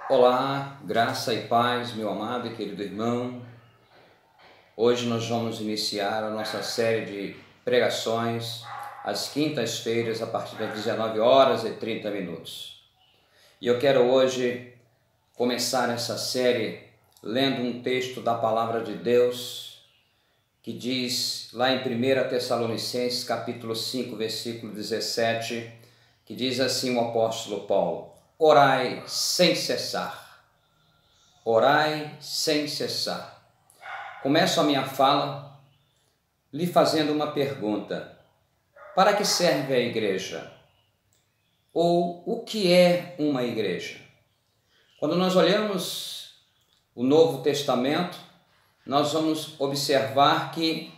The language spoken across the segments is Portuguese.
Olá, graça e paz, meu amado e querido irmão. Hoje nós vamos iniciar a nossa série de pregações às quintas-feiras, a partir das 19 horas e 30 minutos. E eu quero hoje começar essa série lendo um texto da Palavra de Deus que diz lá em 1 Tessalonicenses, capítulo 5, versículo 17, que diz assim o apóstolo Paulo: orai sem cessar. Orai sem cessar. Começo a minha fala lhe fazendo uma pergunta: para que serve a igreja? Ou o que é uma igreja? Quando nós olhamos o Novo Testamento, nós vamos observar que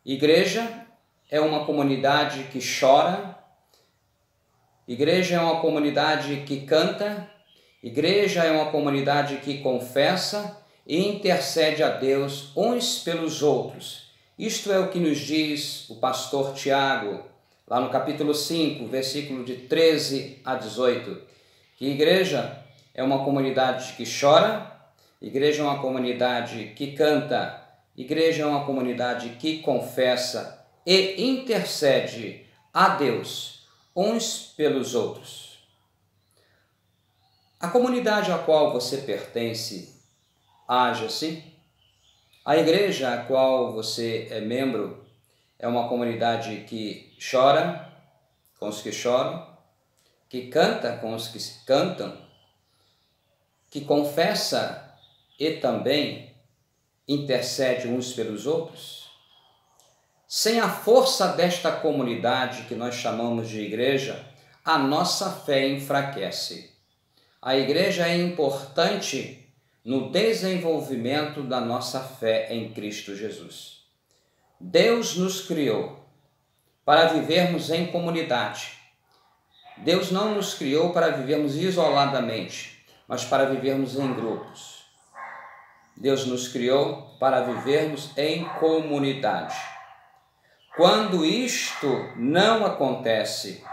igreja é uma comunidade que chora, igreja é uma comunidade que canta, igreja é uma comunidade que confessa e intercede a Deus uns pelos outros. Isto é o que nos diz o pastor Tiago, lá no capítulo 5, versículo de 13 a 18, que igreja é uma comunidade que chora, igreja é uma comunidade que canta, igreja é uma comunidade que confessa e intercede a Deus uns pelos outros. A comunidade a qual você pertence age assim? A igreja a qual você é membro é uma comunidade que chora com os que choram, que canta com os que cantam, que confessa e também intercede uns pelos outros? Sem a força desta comunidade que nós chamamos de igreja, a nossa fé enfraquece. A igreja é importante no desenvolvimento da nossa fé em Cristo Jesus. Deus nos criou para vivermos em comunidade. Deus não nos criou para vivermos isoladamente, mas para vivermos em grupos. Deus nos criou para vivermos em comunidade. Quando isto não acontece,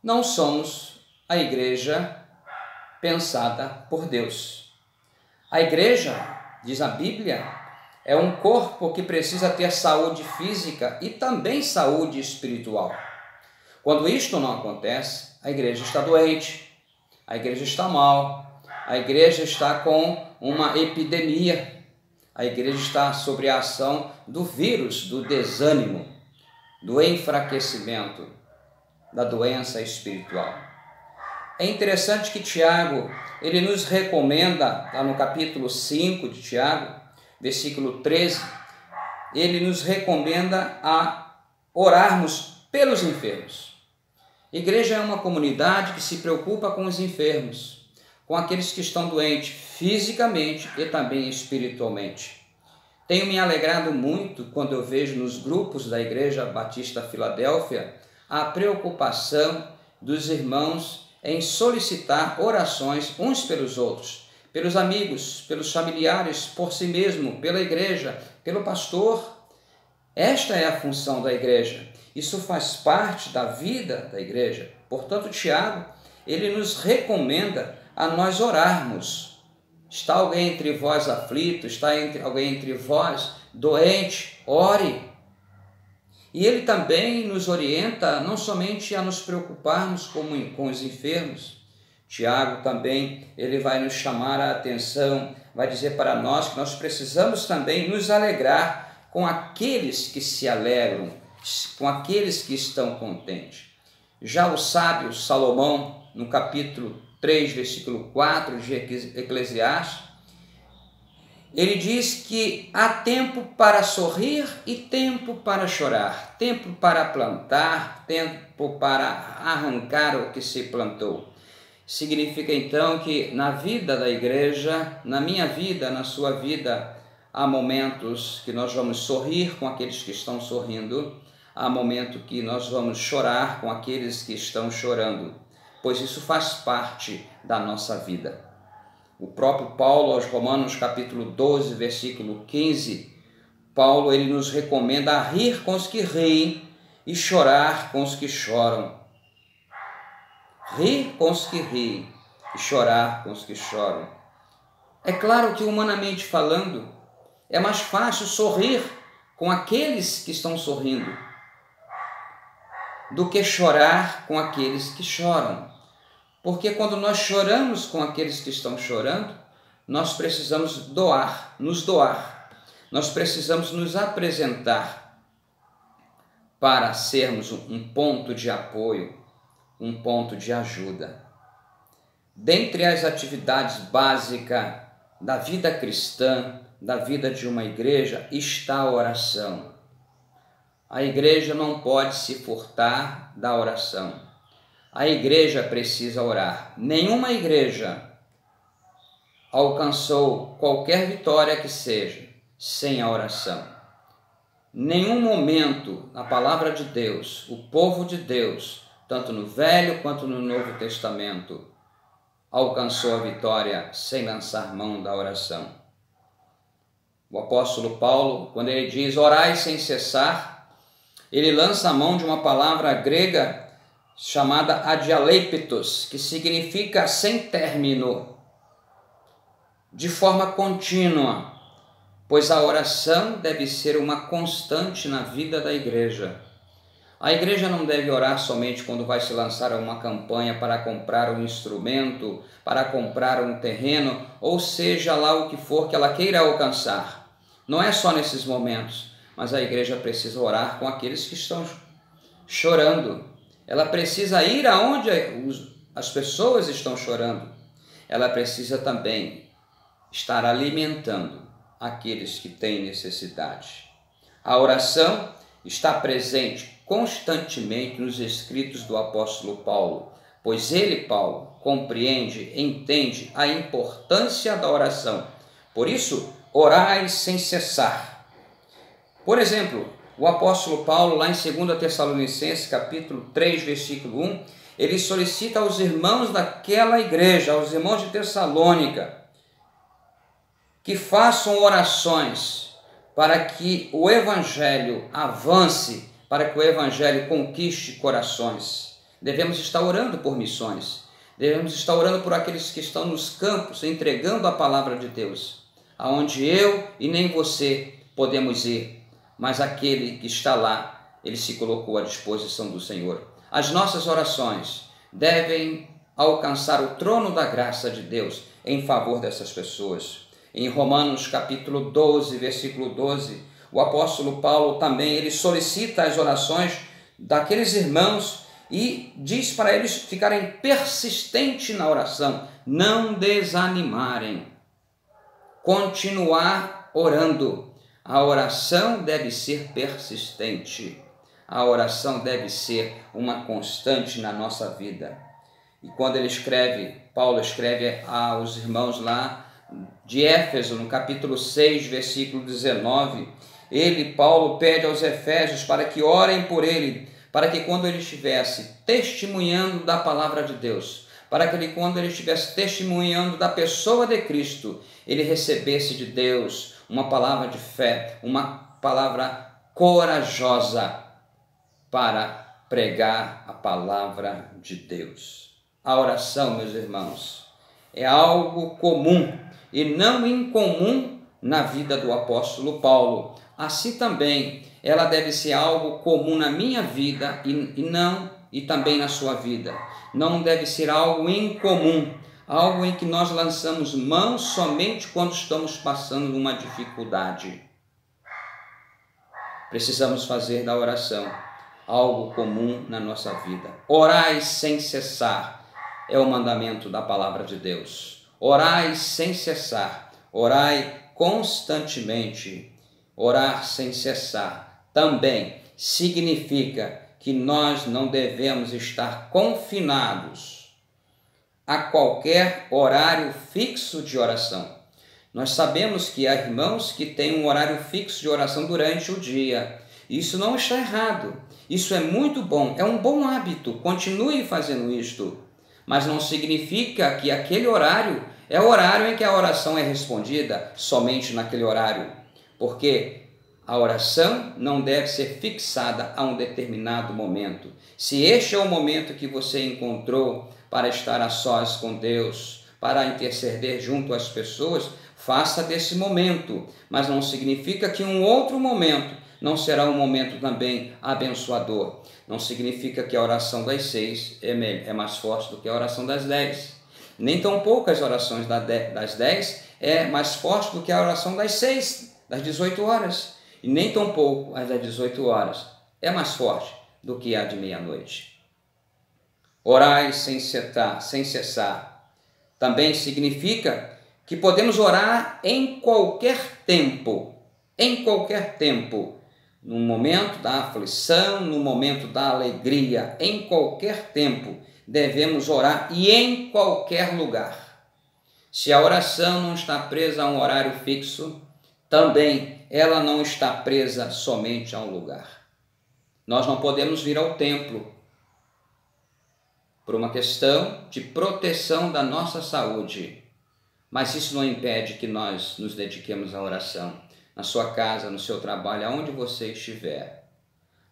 não somos a igreja pensada por Deus. A igreja, diz a Bíblia, é um corpo que precisa ter saúde física e também saúde espiritual. Quando isto não acontece, a igreja está doente, a igreja está mal, a igreja está com uma epidemia, a igreja está sob a ação do vírus, do desânimo, do enfraquecimento, da doença espiritual. É interessante que Tiago, ele nos recomenda, lá no capítulo 5 de Tiago, versículo 13, ele nos recomenda a orarmos pelos enfermos. Igreja é uma comunidade que se preocupa com os enfermos, com aqueles que estão doentes fisicamente e também espiritualmente. Tenho me alegrado muito quando eu vejo nos grupos da Igreja Batista Filadélfia a preocupação dos irmãos em solicitar orações uns pelos outros, pelos amigos, pelos familiares, por si mesmo, pela igreja, pelo pastor. Esta é a função da igreja. Isso faz parte da vida da igreja. Portanto, Tiago, ele nos recomenda a nós orarmos. Está alguém entre vós aflito? Está alguém entre vós doente? Ore. E ele também nos orienta não somente a nos preocuparmos com os enfermos. Tiago também, ele vai nos chamar a atenção, vai dizer para nós que nós precisamos também nos alegrar com aqueles que se alegram, com aqueles que estão contentes. Já o sábio Salomão, no capítulo 3, versículo 4 de Eclesiastes, ele diz que há tempo para sorrir e tempo para chorar, tempo para plantar, tempo para arrancar o que se plantou. Significa então que na vida da igreja, na minha vida, na sua vida, há momentos que nós vamos sorrir com aqueles que estão sorrindo, há momentos que nós vamos chorar com aqueles que estão chorando, pois isso faz parte da nossa vida. O próprio Paulo, aos Romanos, capítulo 12, versículo 15, Paulo, ele nos recomenda a rir com os que riem e chorar com os que choram. Rir com os que riem e chorar com os que choram. É claro que, humanamente falando, é mais fácil sorrir com aqueles que estão sorrindo do que chorar com aqueles que choram. Porque quando nós choramos com aqueles que estão chorando, nós precisamos nos doar. Nós precisamos nos apresentar para sermos um ponto de apoio, um ponto de ajuda. Dentre as atividades básicas da vida cristã, da vida de uma igreja, está a oração. A igreja não pode se furtar da oração. A igreja precisa orar. Nenhuma igreja alcançou qualquer vitória que seja sem a oração. Nenhum momento na palavra de Deus, o povo de Deus, tanto no Velho quanto no Novo Testamento, alcançou a vitória sem lançar mão da oração. O apóstolo Paulo, quando ele diz orai sem cessar, ele lança a mão de uma palavra grega chamada adialeipetos, que significa sem término, de forma contínua, pois a oração deve ser uma constante na vida da igreja. A igreja não deve orar somente quando vai se lançar a uma campanha para comprar um instrumento, para comprar um terreno, ou seja lá o que for que ela queira alcançar. Não é só nesses momentos, mas a igreja precisa orar com aqueles que estão chorando. Ela precisa ir aonde as pessoas estão chorando. Ela precisa também estar alimentando aqueles que têm necessidade. A oração está presente constantemente nos escritos do apóstolo Paulo, pois ele, Paulo, compreende, entende a importância da oração. Por isso, orai sem cessar. Por exemplo, o apóstolo Paulo, lá em 2 Tessalonicenses, capítulo 3, versículo 1, ele solicita aos irmãos daquela igreja, aos irmãos de Tessalônica, que façam orações para que o evangelho avance, para que o evangelho conquiste corações. Devemos estar orando por missões, devemos estar orando por aqueles que estão nos campos, entregando a palavra de Deus, aonde eu e nem você podemos ir, mas aquele que está lá, ele se colocou à disposição do Senhor. As nossas orações devem alcançar o trono da graça de Deus em favor dessas pessoas. Em Romanos capítulo 12, versículo 12, o apóstolo Paulo também ele solicita as orações daqueles irmãos e diz para eles ficarem persistentes na oração, não desanimarem, continuar orando. A oração deve ser persistente, a oração deve ser uma constante na nossa vida. E quando Paulo escreve aos irmãos lá de Éfeso, no capítulo 6, versículo 19, Paulo pede aos efésios para que orem por ele, para que quando ele estivesse testemunhando da palavra de Deus, para que quando ele estivesse testemunhando da pessoa de Cristo, ele recebesse de Deus uma palavra de fé, uma palavra corajosa para pregar a palavra de Deus. A oração, meus irmãos, é algo comum e não incomum na vida do apóstolo Paulo. Assim também ela deve ser algo comum na minha vida e também na sua vida. Não deve ser algo incomum, algo em que nós lançamos mão somente quando estamos passando uma dificuldade. Precisamos fazer da oração algo comum na nossa vida. Orai sem cessar é o mandamento da palavra de Deus. Orai sem cessar, orai constantemente. Orar sem cessar também significa que nós não devemos estar confinados a qualquer horário fixo de oração. Nós sabemos que há irmãos que têm um horário fixo de oração durante o dia. Isso não está errado, isso é muito bom, é um bom hábito, continue fazendo isto. Mas não significa que aquele horário é o horário em que a oração é respondida, somente naquele horário. Porque a oração não deve ser fixada a um determinado momento. Se este é o momento que você encontrou para estar a sós com Deus, para interceder junto às pessoas, faça desse momento, mas não significa que um outro momento não será um momento também abençoador. Não significa que a oração das 6 é mais forte do que a oração das 10. Nem tão poucas orações das 10 é mais forte do que a oração das 6, das 18 horas. E nem tão pouco as das 18 horas é mais forte do que a de meia-noite. Orai sem cessar. Também significa que podemos orar em qualquer tempo. Em qualquer tempo. No momento da aflição, no momento da alegria, em qualquer tempo, devemos orar e em qualquer lugar. Se a oração não está presa a um horário fixo, também ela não está presa somente a um lugar. Nós não podemos vir ao templo por uma questão de proteção da nossa saúde, mas isso não impede que nós nos dediquemos à oração. Na sua casa, no seu trabalho, aonde você estiver,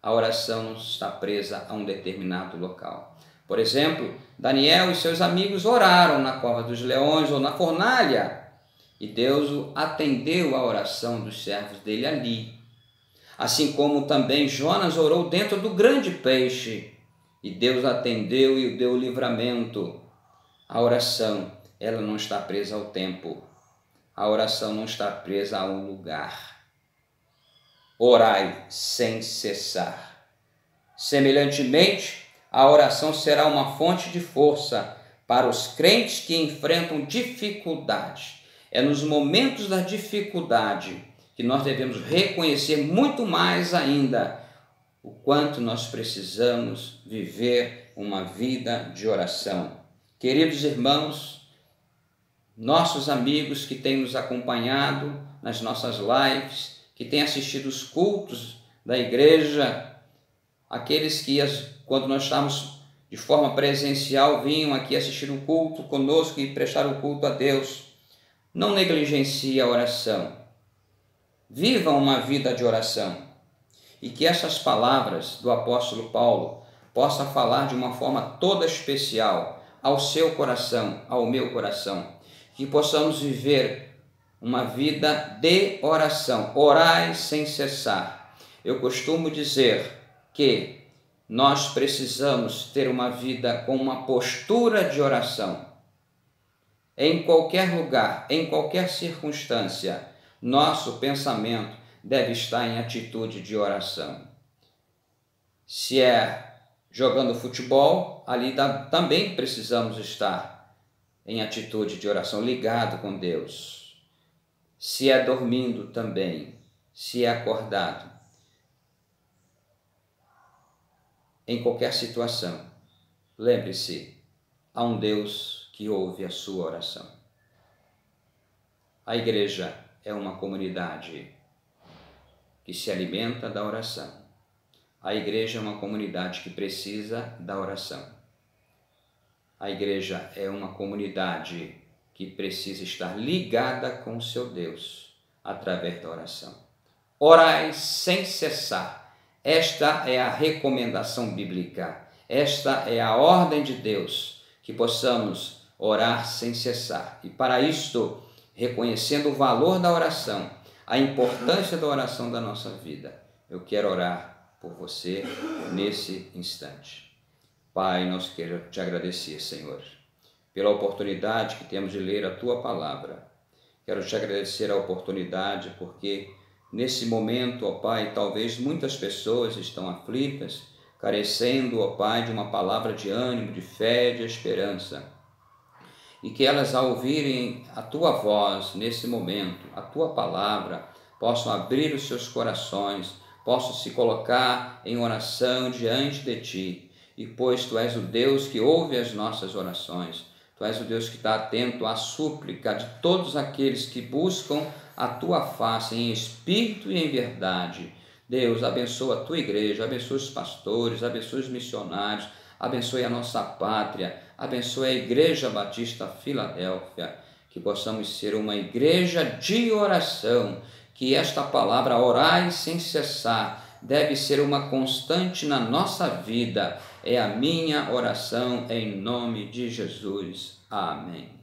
a oração não está presa a um determinado local. Por exemplo, Daniel e seus amigos oraram na cova dos leões ou na fornalha, e Deus atendeu a oração dos servos dele ali. Assim como também Jonas orou dentro do grande peixe, e Deus atendeu e deu livramento. A oração, ela não está presa ao tempo. A oração não está presa a um lugar. Orai sem cessar. Semelhantemente, a oração será uma fonte de força para os crentes que enfrentam dificuldade. É nos momentos da dificuldade que nós devemos reconhecer muito mais ainda o quanto nós precisamos viver uma vida de oração. Queridos irmãos, nossos amigos que têm nos acompanhado nas nossas lives, que têm assistido os cultos da igreja, aqueles que, quando nós estávamos de forma presencial, vinham aqui assistir o culto conosco e prestar o culto a Deus, não negligencie a oração. Vivam uma vida de oração e que essas palavras do apóstolo Paulo possam falar de uma forma toda especial ao seu coração, ao meu coração. Que possamos viver uma vida de oração. Orai sem cessar. Eu costumo dizer que nós precisamos ter uma vida com uma postura de oração. Em qualquer lugar, em qualquer circunstância, nosso pensamento deve estar em atitude de oração. Se é jogando futebol, ali também precisamos estar em atitude de oração, ligado com Deus. Se é dormindo também, se é acordado. Em qualquer situação, lembre-se, há um Deus que ouve a sua oração. A igreja é uma comunidade que se alimenta da oração. A igreja é uma comunidade que precisa da oração. A igreja é uma comunidade que precisa estar ligada com o seu Deus através da oração. Orai sem cessar. Esta é a recomendação bíblica. Esta é a ordem de Deus, que possamos orar sem cessar. E para isto, reconhecendo o valor da oração, a importância da oração da nossa vida, eu quero orar por você nesse instante. Pai, nós queremos te agradecer, Senhor, pela oportunidade que temos de ler a Tua Palavra. Quero te agradecer a oportunidade porque nesse momento, ó Pai, talvez muitas pessoas estão aflitas, carecendo, ó Pai, de uma palavra de ânimo, de fé, de esperança. E que elas, ao ouvirem a Tua voz nesse momento, a Tua Palavra, possam abrir os seus corações, possam se colocar em oração diante de Ti. E pois Tu és o Deus que ouve as nossas orações, Tu és o Deus que está atento à súplica de todos aqueles que buscam a Tua face em espírito e em verdade. Deus, abençoa a Tua igreja, abençoa os pastores, abençoa os missionários, abençoe a nossa pátria, abençoe a Igreja Batista Filadélfia, que possamos ser uma igreja de oração, que esta palavra orai sem cessar deve ser uma constante na nossa vida, É a minha oração em nome de Jesus. Amém.